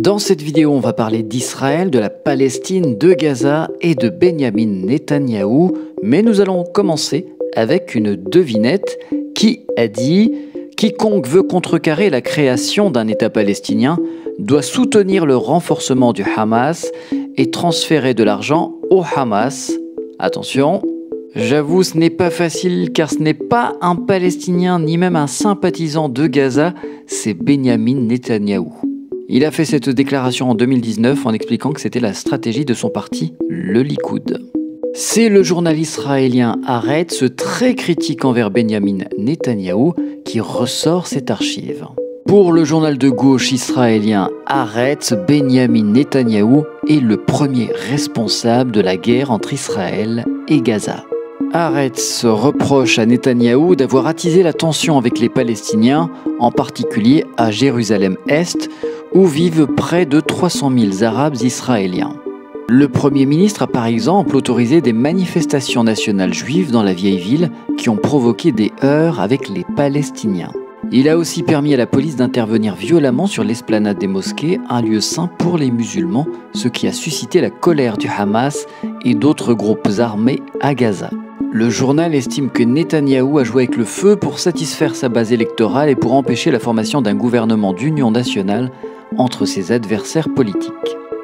Dans cette vidéo, on va parler d'Israël, de la Palestine, de Gaza et de Benyamin Netanyahou. Mais nous allons commencer avec une devinette qui a dit « Quiconque veut contrecarrer la création d'un État palestinien doit soutenir le renforcement du Hamas et transférer de l'argent au Hamas. » Attention, j'avoue ce n'est pas facile car ce n'est pas un Palestinien ni même un sympathisant de Gaza, c'est Benyamin Netanyahou. Il a fait cette déclaration en 2019 en expliquant que c'était la stratégie de son parti, le Likoud. C'est le journal israélien Haaretz, très critique envers Benyamin Netanyahou, qui ressort cette archive. Pour le journal de gauche israélien Haaretz, Benyamin Netanyahou est le premier responsable de la guerre entre Israël et Gaza. Haaretz reproche à Netanyahou d'avoir attisé la tension avec les Palestiniens, en particulier à Jérusalem-Est, où vivent près de 300 000 Arabes israéliens. Le Premier ministre a par exemple autorisé des manifestations nationales juives dans la vieille ville qui ont provoqué des heurts avec les Palestiniens. Il a aussi permis à la police d'intervenir violemment sur l'esplanade des mosquées, un lieu saint pour les musulmans, ce qui a suscité la colère du Hamas et d'autres groupes armés à Gaza. Le journal estime que Netanyahou a joué avec le feu pour satisfaire sa base électorale et pour empêcher la formation d'un gouvernement d'union nationale entre ses adversaires politiques.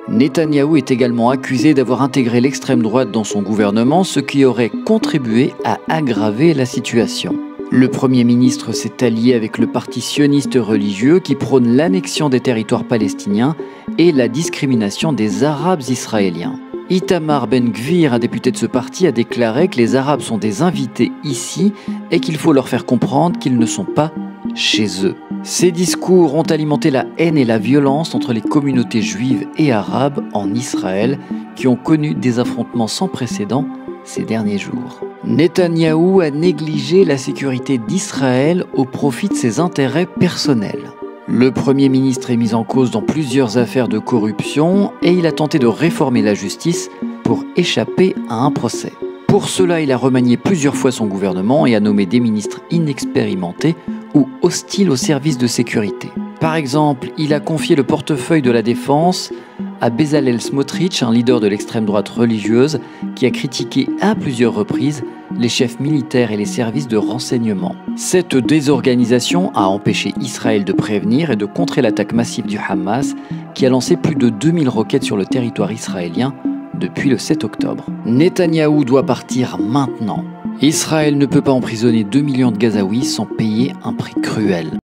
Netanyahou est également accusé d'avoir intégré l'extrême droite dans son gouvernement, ce qui aurait contribué à aggraver la situation. Le Premier ministre s'est allié avec le parti sioniste religieux qui prône l'annexion des territoires palestiniens et la discrimination des Arabes israéliens. Itamar Ben-Gvir, un député de ce parti, a déclaré que les Arabes sont des invités ici et qu'il faut leur faire comprendre qu'ils ne sont pas chez eux. Ces discours ont alimenté la haine et la violence entre les communautés juives et arabes en Israël qui ont connu des affrontements sans précédent ces derniers jours. Netanyahou a négligé la sécurité d'Israël au profit de ses intérêts personnels. Le Premier ministre est mis en cause dans plusieurs affaires de corruption et il a tenté de réformer la justice pour échapper à un procès. Pour cela, il a remanié plusieurs fois son gouvernement et a nommé des ministres inexpérimentés ou hostiles aux services de sécurité. Par exemple, il a confié le portefeuille de la défense à Bezalel Smotrich, un leader de l'extrême droite religieuse, qui a critiqué à plusieurs reprises les chefs militaires et les services de renseignement. Cette désorganisation a empêché Israël de prévenir et de contrer l'attaque massive du Hamas, qui a lancé plus de 2000 roquettes sur le territoire israélien depuis le 7 octobre. Netanyahou doit partir maintenant. Israël ne peut pas emprisonner 2 millions de Gazaouis sans payer un prix cruel.